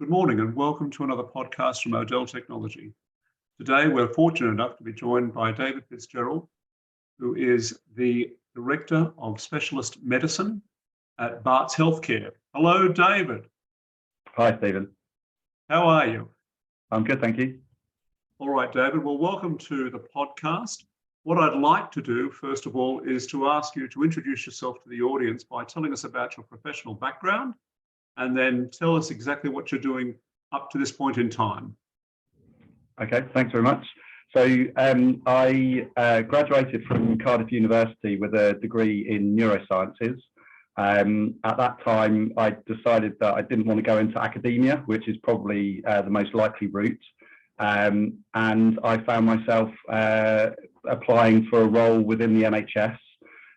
Good morning and welcome to another podcast from Odell Technology. Today we're fortunate enough to be joined by David Fitzgerald, who is the Director of Specialist Medicine at Barts Healthcare. Hello, David. Hi, Stephen. How are you? I'm good, thank you. All right, David. Well, welcome to the podcast. What I'd like to do, first of all, is to ask you to introduce yourself to the audience by telling us about your professional background and then tell us exactly what you're doing up to this point in time. Okay, thanks very much. So I graduated from Cardiff University with a degree in neurosciences. At that time, I decided that I didn't want to go into academia, which is probably the most likely route. And I found myself applying for a role within the NHS.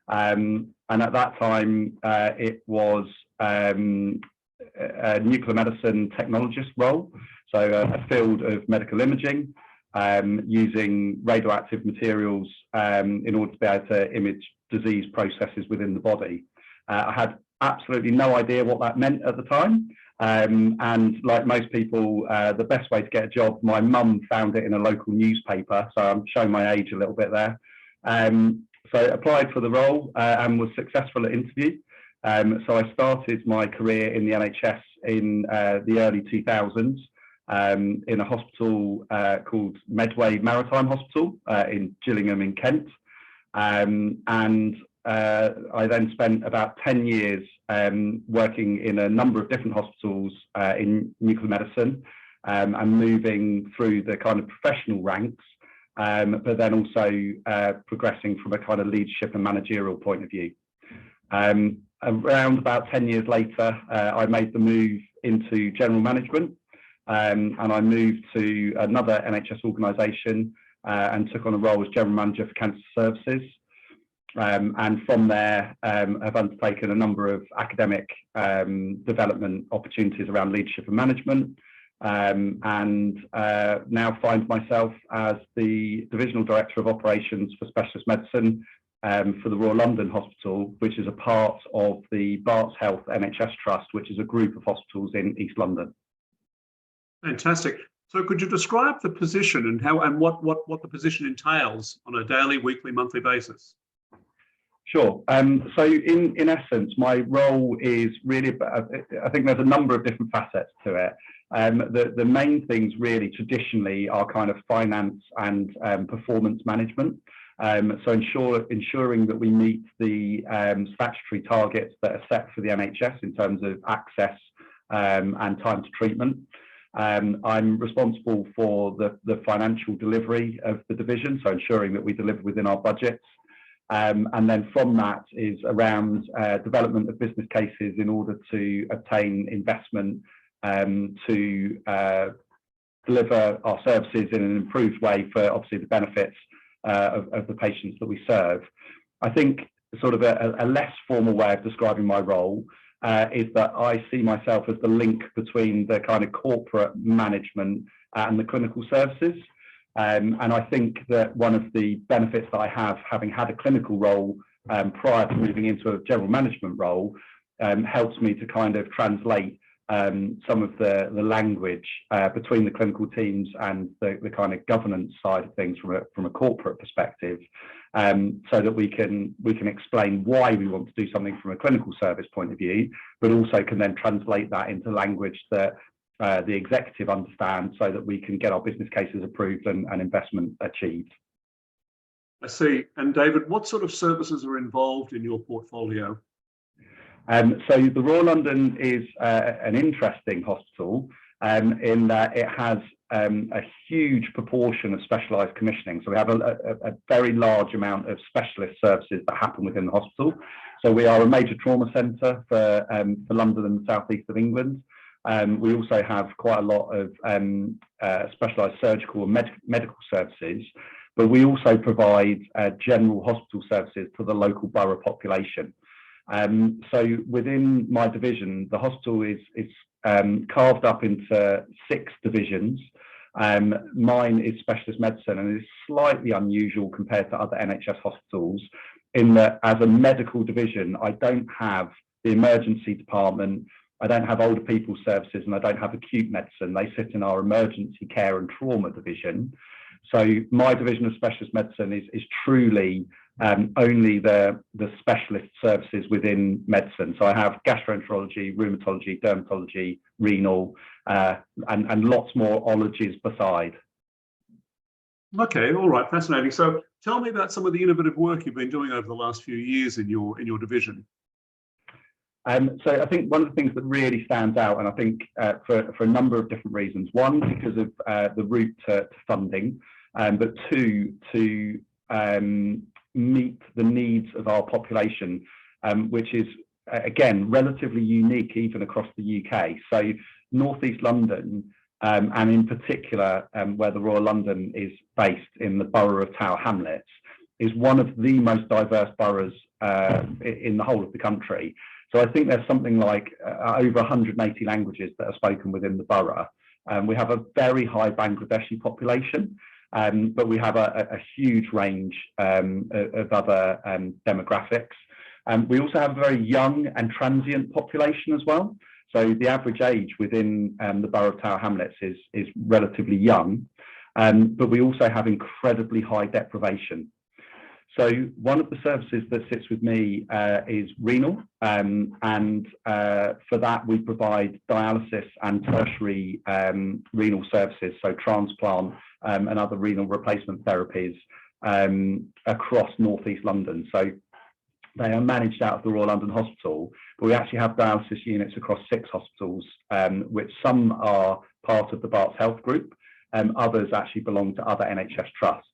And at that time, it was a nuclear medicine technologist role, so a field of medical imaging, using radioactive materials in order to be able to image disease processes within the body. I had absolutely no idea what that meant at the time. And like most people, the best way to get a job, my mum found it in a local newspaper. So I'm showing my age a little bit there. So I applied for the role and was successful at interview. So I started my career in the NHS in the early 2000s in a hospital called Medway Maritime Hospital in Gillingham in Kent. I then spent about 10 years working in a number of different hospitals in nuclear medicine and moving through the kind of professional ranks, but then also progressing from a kind of leadership and managerial point of view. Around about 10 years later, I made the move into general management and I moved to another NHS organisation and took on a role as general manager for cancer services. And from there, I've undertaken a number of academic development opportunities around leadership and management, and now find myself as the Divisional Director of Operations for Specialist Medicine for the Royal London Hospital, which is a part of the Barts Health NHS Trust, which is a group of hospitals in East London. Fantastic. So could you describe the position and how and what the position entails on a daily, weekly, monthly basis? Sure. So in essence, my role is really about, I think there's a number of different facets to it. The main things really traditionally are kind of finance and performance management. So ensuring that we meet the statutory targets that are set for the NHS in terms of access and time to treatment. I'm responsible for the financial delivery of the division, so ensuring that we deliver within our budgets. And then from that is around development of business cases in order to obtain investment to deliver our services in an improved way for obviously the benefits of the patients that we serve. I think sort of a less formal way of describing my role is that I see myself as the link between the kind of corporate management and the clinical services. And I think that one of the benefits that I have, having had a clinical role prior to moving into a general management role, helps me to kind of translate some of the language between the clinical teams and the kind of governance side of things from a corporate perspective, so that we can explain why we want to do something from a clinical service point of view, but also can then translate that into language that the executive understands, so that we can get our business cases approved and investment achieved. I see. And David, what sort of services are involved in your portfolio? So the Royal London is an interesting hospital in that it has a huge proportion of specialised commissioning. So we have a very large amount of specialist services that happen within the hospital. So we are a major trauma centre for London and the south east of England. We also have quite a lot of specialised surgical and medical services, but we also provide general hospital services to the local borough population. So within my division, the hospital is carved up into 6 divisions. Mine is specialist medicine, and it is slightly unusual compared to other NHS hospitals in that as a medical division, I don't have the emergency department I don't have older people's services, and I don't have acute medicine. They sit in our emergency care and trauma division. So my division of specialist medicine is truly only the specialist services within medicine. So I have gastroenterology, rheumatology, dermatology, renal, and lots more ologies beside. Okay, all right, fascinating. So tell me about some of the innovative work you've been doing over the last few years in your division. So I think one of the things that really stands out, and I think for a number of different reasons. One, because of the route to funding, but two, to meet the needs of our population, which is, again, relatively unique even across the UK. So North East London, and in particular where the Royal London is based in the borough of Tower Hamlets, is one of the most diverse boroughs in the whole of the country. So I think there's something like over 180 languages that are spoken within the borough. We have a very high Bangladeshi population, but we have a huge range of other demographics. We also have a very young and transient population as well. So the average age within the borough of Tower Hamlets is relatively young, but we also have incredibly high deprivation. So one of the services that sits with me is renal, and for that we provide dialysis and tertiary renal services, so transplant and other renal replacement therapies across North East London. So they are managed out of the Royal London Hospital, but we actually have dialysis units across 6 hospitals, which some are part of the Barts Health Group, others actually belong to other NHS trusts.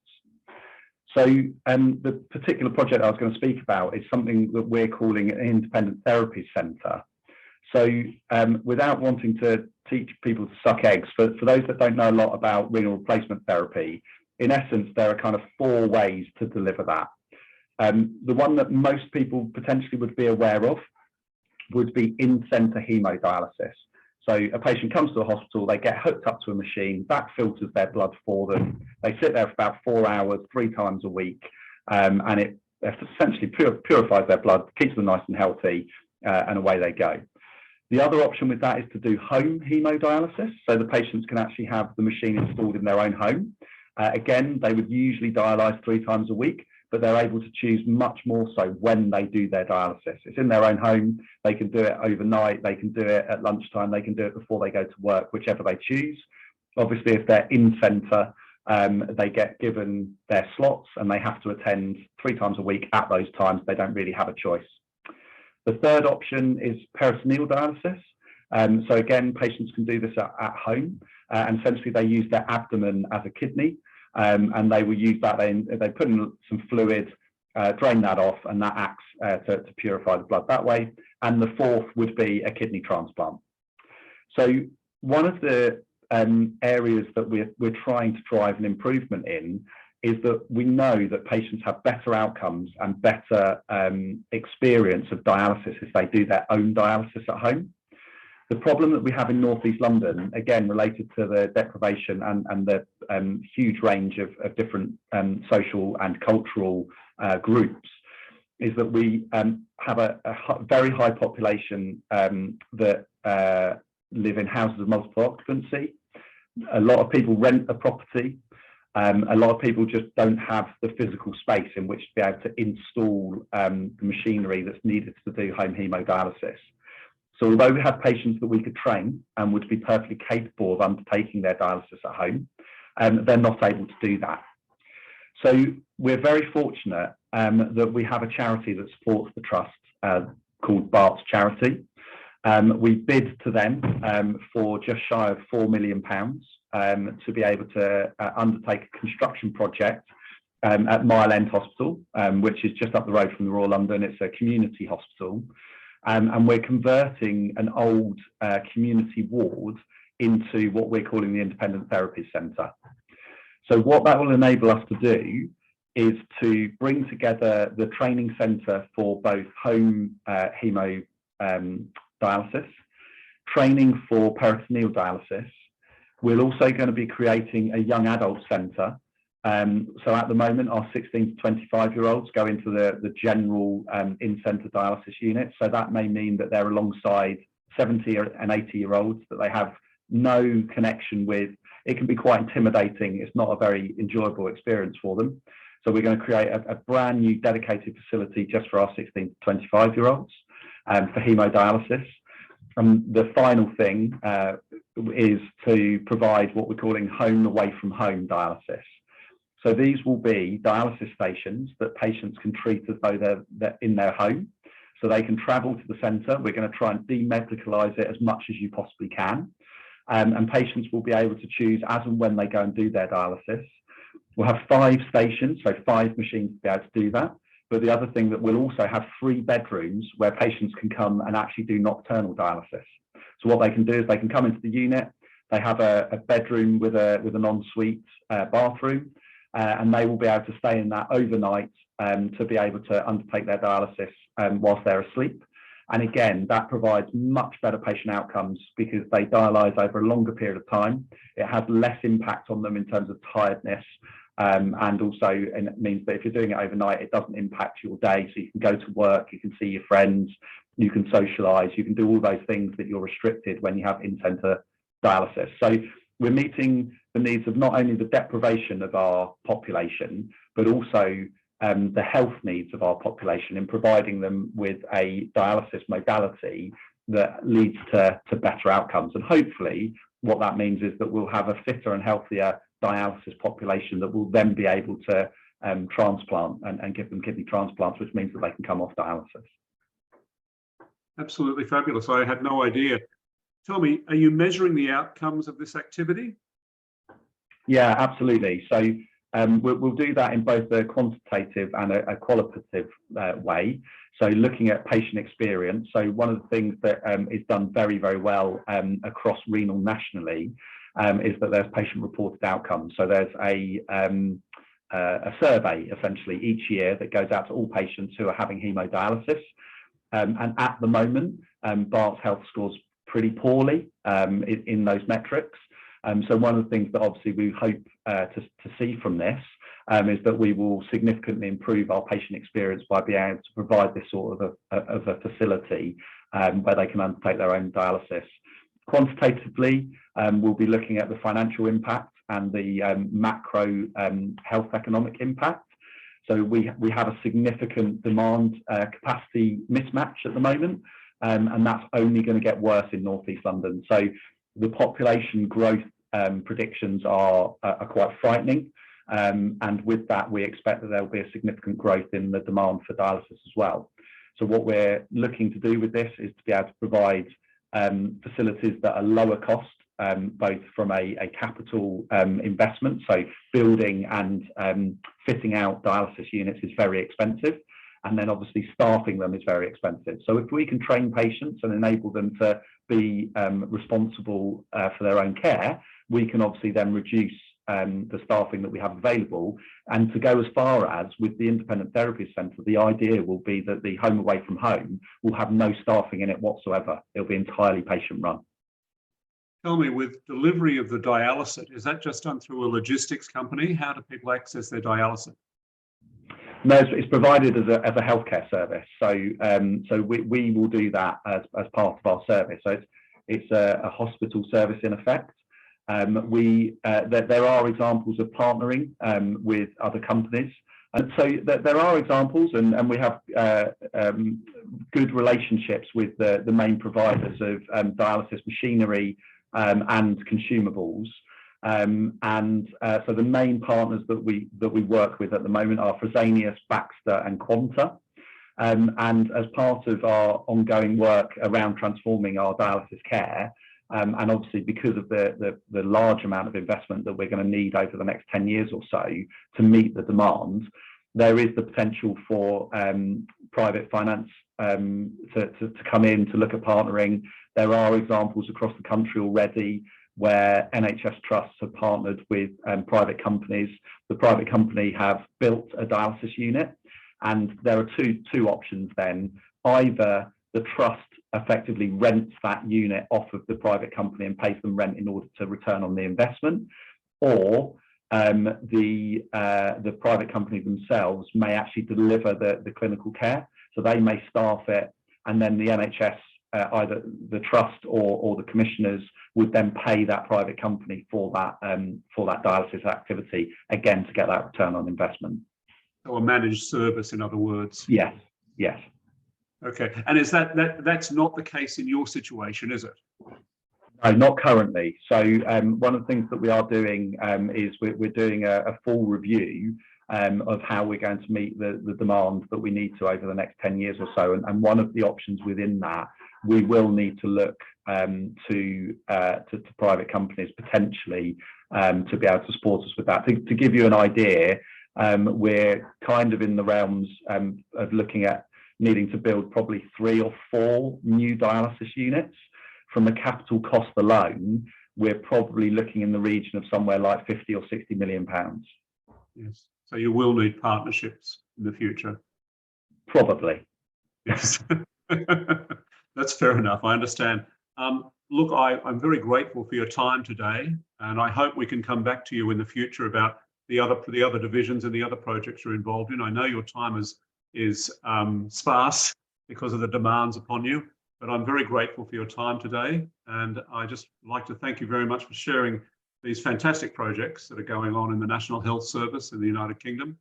So the particular project I was going to speak about is something that we're calling an independent therapy centre. So without wanting to teach people to suck eggs, for those that don't know a lot about renal replacement therapy, in essence, there are kind of 4 ways to deliver that. The one that most people potentially would be aware of would be in-centre haemodialysis. So a patient comes to the hospital, they get hooked up to a machine, that filters their blood for them. They sit there for about 4 hours, 3 times a week, and it essentially purifies their blood, keeps them nice and healthy, and away they go. The other option with that is to do home haemodialysis. So the patients can actually have the machine installed in their own home. Again, they would usually dialyse 3 times a week, but they're able to choose much more so when they do their dialysis. It's in their own home. They can do it overnight. They can do it at lunchtime. They can do it before they go to work, whichever they choose. Obviously, if they're in centre, they get given their slots and they have to attend 3 times a week at those times. They don't really have a choice. The third option is peritoneal dialysis. So again, patients can do this at home, and essentially they use their abdomen as a kidney. And they will use that, they put in some fluid, drain that off, and that acts to purify the blood that way. And the fourth would be a kidney transplant. So one of the areas that we're trying to drive an improvement in is that we know that patients have better outcomes and better experience of dialysis if they do their own dialysis at home. The problem that we have in North East London, again, related to the deprivation and the huge range of different social and cultural groups, is that we have a very high population that live in houses of multiple occupancy. A lot of people rent a property. A lot of people just don't have the physical space in which to be able to install the machinery that's needed to do home haemodialysis. So although we have patients that we could train and would be perfectly capable of undertaking their dialysis at home, they're not able to do that. So we're very fortunate that we have a charity that supports the trust called Barts Charity. We bid to them for just shy of £4 million to be able to undertake a construction project at Mile End Hospital, which is just up the road from the Royal London. It's a community hospital. And we're converting an old community ward into what we're calling the Independent Therapy Centre. So what that will enable us to do is to bring together the training centre for both home haemodialysis, training for peritoneal dialysis. We're also going to be creating a young adult centre. So at the moment, our 16 to 25-year-olds go into the general in-centre dialysis unit. So that may mean that they're alongside 70 and 80-year-olds that they have no connection with. It can be quite intimidating. It's not a very enjoyable experience for them. So we're going to create a brand new dedicated facility just for our 16 to 25-year-olds for haemodialysis. And the final thing is to provide what we're calling home away from home dialysis. So these will be dialysis stations that patients can treat as though they're in their home. So they can travel to the centre. We're going to try and demedicalise it as much as you possibly can. And patients will be able to choose as and when they go and do their dialysis. We'll have 5 stations, so 5 machines to be able to do that. But the other thing that we'll also have 3 bedrooms where patients can come and actually do nocturnal dialysis. So what they can do is they can come into the unit, they have a bedroom with an ensuite bathroom, and they will be able to stay in that overnight to be able to undertake their dialysis whilst they're asleep. And again, that provides much better patient outcomes because they dialyse over a longer period of time. It has less impact on them in terms of tiredness. And it means that if you're doing it overnight, it doesn't impact your day. So you can go to work, you can see your friends, you can socialise, you can do all those things that you're restricted when you have in-centre dialysis. So we're meeting the needs of not only the deprivation of our population, but also the health needs of our population in providing them with a dialysis modality that leads to better outcomes. And hopefully what that means is that we'll have a fitter and healthier dialysis population that will then be able to transplant and give them kidney transplants, which means that they can come off dialysis. Absolutely fabulous. I had no idea. Tell me, are you measuring the outcomes of this activity? Yeah, absolutely. So we'll do that in both a quantitative and a qualitative way. So looking at patient experience. So one of the things that is done very, very well across renal nationally is that there's patient-reported outcomes. So there's a survey essentially each year that goes out to all patients who are having haemodialysis. And at the moment, Barts Health scores pretty poorly in those metrics. So one of the things that obviously we hope to see from this is that we will significantly improve our patient experience by being able to provide this sort of a facility where they can undertake their own dialysis. Quantitatively, we'll be looking at the financial impact and the macro health economic impact. So we have a significant demand capacity mismatch at the moment, and that's only going to get worse in North East London. So the population growth predictions are quite frightening, and with that we expect that there will be a significant growth in the demand for dialysis as well. So what we're looking to do with this is to be able to provide facilities that are lower cost, both from a capital investment. So building and fitting out dialysis units is very expensive, and then obviously staffing them is very expensive. So if we can train patients and enable them to be responsible for their own care, we can obviously then reduce the staffing that we have available. And to go as far as with the independent therapy centre, the idea will be that the home away from home will have no staffing in it whatsoever. It'll be entirely patient run. Tell me, with delivery of the dialysis, is that just done through a logistics company? How do people access their dialysis? No, it's provided as a healthcare service. So we will do that as part of our service. So it's a hospital service in effect. There are examples of partnering with other companies. And so there are examples, and we have good relationships with the main providers of dialysis machinery and consumables. So the main partners that we work with at the moment are Fresenius, Baxter and Quanta. And as part of our ongoing work around transforming our dialysis care, and obviously because of the large amount of investment that we're going to need over the next 10 years or so to meet the demand, there is the potential for private finance to come in to look at partnering. There are examples across the country already where NHS trusts have partnered with private companies. The private company have built a dialysis unit, and there are two options then. Either the trust effectively rents that unit off of the private company and pays them rent in order to return on the investment, or the private company themselves may actually deliver the clinical care. So they may staff it, and then the NHS either the trust or the commissioners would then pay that private company for that dialysis activity, again, to get that return on investment. So a managed service, in other words. Yes, yes. Okay, and is that's not the case in your situation, is it? No, not currently. So one of the things that we are doing is we're doing a full review of how we're going to meet the demand that we need to over the next 10 years or so. And one of the options within that, we will need to look to private companies potentially to be able to support us with that. To give you an idea, we're kind of in the realms of looking at needing to build probably 3 or 4 new dialysis units. From a capital cost alone, we're probably looking in the region of somewhere like 50 or 60 million pounds. Yes. So you will need partnerships in the future. Probably. Yes. That's fair enough. I understand. Look, I'm very grateful for your time today, and I hope we can come back to you in the future about the other divisions and the other projects you're involved in. I know your time is sparse because of the demands upon you, but I'm very grateful for your time today, and I just like to thank you very much for sharing these fantastic projects that are going on in the National Health Service in the United Kingdom,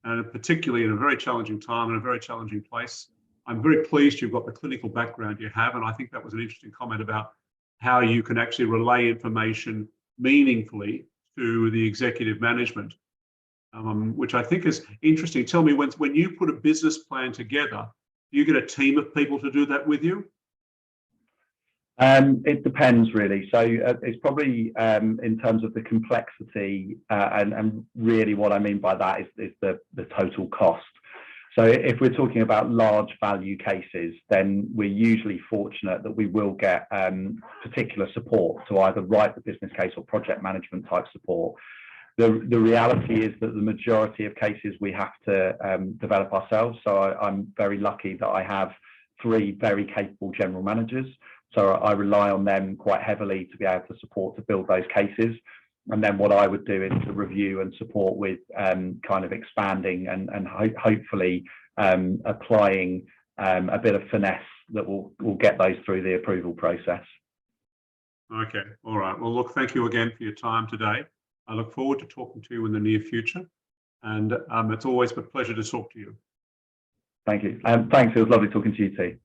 and particularly in a very challenging time and a very challenging place. I'm very pleased you've got the clinical background you have, and I think that was an interesting comment about how you can actually relay information meaningfully to the executive management, which I think is interesting. Tell me, when you put a business plan together, do you get a team of people to do that with you? It depends, really. So it's probably in terms of the complexity, and really what I mean by that is the total cost. So if we're talking about large value cases, then we're usually fortunate that we will get particular support to either write the business case or project management type support. The reality is that the majority of cases we have to develop ourselves. So I'm very lucky that I have 3 very capable general managers. So I rely on them quite heavily to be able to support to build those cases. And then what I would do is to review and support with kind of expanding and hopefully applying a bit of finesse that will get those through the approval process. Okay, all right. Well, look, thank you again for your time today. I look forward to talking to you in the near future. And it's always a pleasure to talk to you. Thank you. Thanks. It was lovely talking to you too.